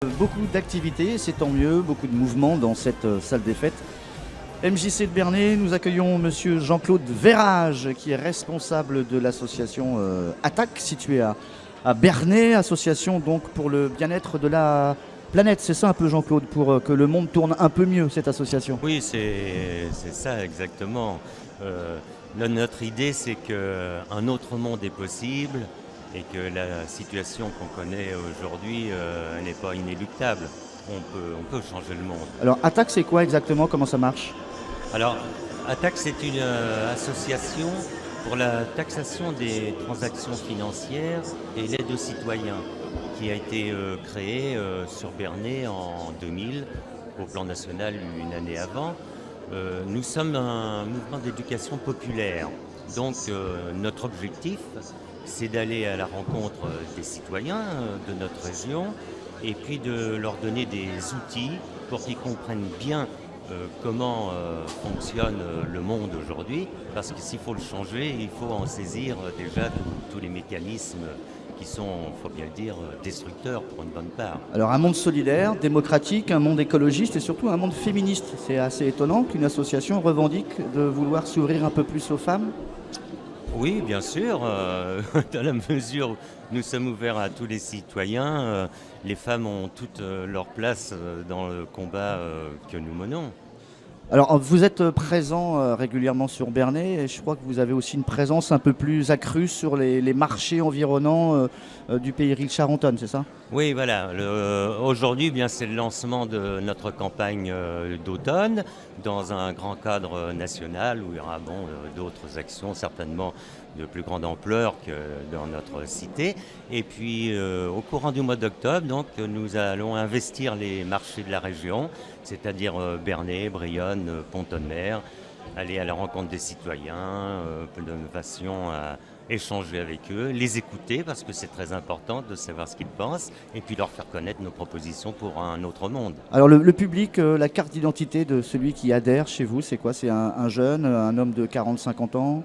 Beaucoup d'activités, c'est tant mieux, beaucoup de mouvements dans cette salle des fêtes. MJC de Bernay, nous accueillons monsieur Jean-Claude Verrage, qui est responsable de l'association ATTAC, située à Bernay, association donc pour le bien-être de la planète. C'est ça un peu Jean-Claude, pour que le monde tourne un peu mieux, cette association. Oui, c'est ça exactement. Notre idée, c'est qu'un autre monde est possible et que la situation qu'on connaît aujourd'hui n'est pas inéluctable. On peut changer le monde. Alors ATTAC, c'est quoi exactement? Comment ça marche? Alors, ATTAC, c'est une association pour la taxation des transactions financières et l'aide aux citoyens qui a été créée sur Bernay en 2000, au plan national une année avant. Nous sommes un mouvement d'éducation populaire. Donc notre objectif, c'est d'aller à la rencontre des citoyens de notre région et puis de leur donner des outils pour qu'ils comprennent bien comment fonctionne le monde aujourd'hui. Parce que s'il faut le changer, il faut en saisir déjà tous les mécanismes qui sont, il faut bien le dire, destructeurs pour une bonne part. Alors un monde solidaire, démocratique, un monde écologiste et surtout un monde féministe. C'est assez étonnant qu'une association revendique de vouloir s'ouvrir un peu plus aux femmes. Oui, bien sûr, dans la mesure où nous sommes ouverts à tous les citoyens, les femmes ont toute leur place dans le combat que nous menons. Alors vous êtes présent régulièrement sur Bernay et je crois que vous avez aussi une présence un peu plus accrue sur les marchés environnants du pays Charentonne, c'est ça? Oui, voilà. Aujourd'hui, bien, c'est le lancement de notre campagne d'automne dans un grand cadre national où il y aura d'autres actions certainement de plus grande ampleur que dans notre cité. Et puis, au courant du mois d'octobre, donc, nous allons investir les marchés de la région, c'est-à-dire Bernay, Brionne, Pont-de-Mer, aller à la rencontre des citoyens, de façon à échanger avec eux, les écouter parce que c'est très important de savoir ce qu'ils pensent et puis leur faire connaître nos propositions pour un autre monde. Alors le public, la carte d'identité de celui qui adhère chez vous, c'est quoi? C'est un jeune, un homme de 40-50 ans?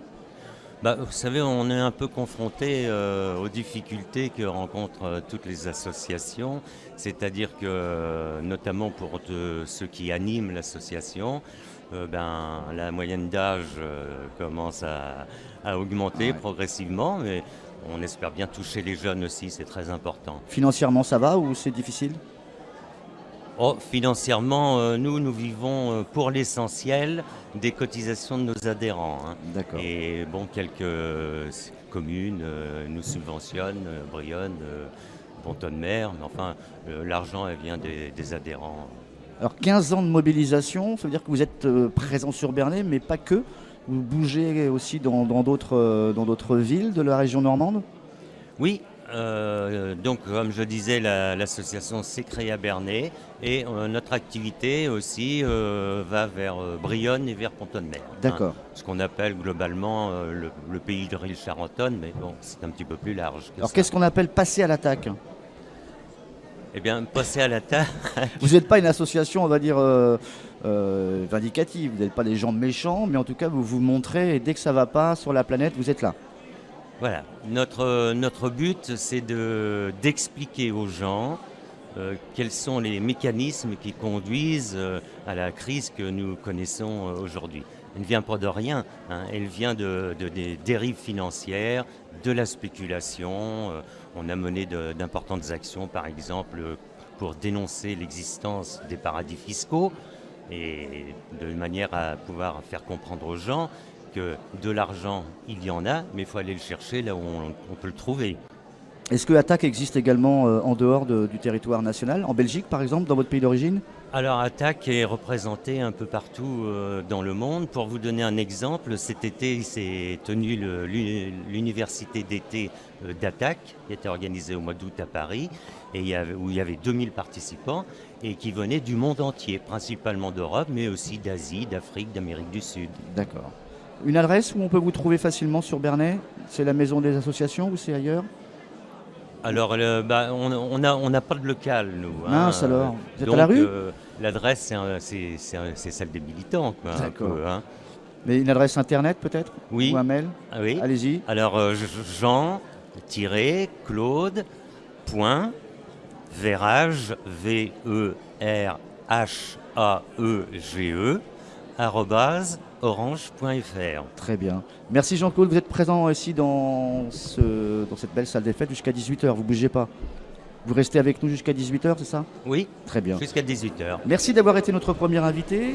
Vous savez, on est un peu confronté aux difficultés que rencontrent toutes les associations, c'est-à-dire que notamment pour ceux qui animent l'association, la moyenne d'âge commence à augmenter progressivement, mais on espère bien toucher les jeunes aussi, c'est très important. Financièrement ça va ou c'est difficile? Oh, financièrement, nous vivons pour l'essentiel des cotisations de nos adhérents. Hein. D'accord. Et bon, quelques communes nous subventionnent, Brionne, Pont-de-Mer, mais enfin, l'argent elle vient des adhérents. Alors 15 ans de mobilisation, ça veut dire que vous êtes présent sur Bernay, mais pas que. Vous bougez aussi dans d'autres villes de la région normande? Oui, donc comme je disais, l'association s'est créée à Bernay et notre activité aussi va vers Brionne et vers Pont-de-Mer. D'accord. Ce qu'on appelle globalement le pays de Charentonne, mais bon, c'est un petit peu plus large que Alors ça. qu'est-ce qu'on appelle passer à l'attaque? Eh bien, passer à la table. Vous n'êtes pas une association, on va dire, vindicative, vous n'êtes pas des gens méchants, mais en tout cas vous vous montrez et dès que ça ne va pas sur la planète, vous êtes là. Voilà, notre but, c'est d'expliquer aux gens quels sont les mécanismes qui conduisent à la crise que nous connaissons aujourd'hui. Elle ne vient pas de rien, hein, elle vient des dérives financières, de la spéculation. On a mené d'importantes actions, par exemple, pour dénoncer l'existence des paradis fiscaux et de manière à pouvoir faire comprendre aux gens que de l'argent, il y en a, mais il faut aller le chercher là où on peut le trouver. Est-ce que ATTAC existe également en dehors du territoire national, en Belgique par exemple, dans votre pays d'origine? Alors ATTAC est représenté un peu partout dans le monde. Pour vous donner un exemple, cet été il s'est tenu l'université d'été d'ATTAC, qui était organisée au mois d'août à Paris, et où il y avait 2000 participants, et qui venaient du monde entier, principalement d'Europe, mais aussi d'Asie, d'Afrique, d'Amérique du Sud. D'accord. Une adresse où on peut vous trouver facilement sur Bernay? C'est la maison des associations ou c'est ailleurs? Alors, on n'a pas de local, nous. Mince alors, vous êtes donc, à la rue? l'adresse, c'est celle des militants. Quoi, D'accord. Un peu, hein. Mais une adresse internet peut-être? Oui. Ou un mail? Ah oui. Allez-y. Alors, Jean-Claude. Verhaege, VERHAEGE, @orange.fr. Très bien. Merci Jean-Claude, vous êtes présent ici dans cette belle salle des fêtes jusqu'à 18h, vous bougez pas. Vous restez avec nous jusqu'à 18h, c'est ça? Oui, Très bien. jusqu'à 18h. Merci d'avoir été notre premier invité.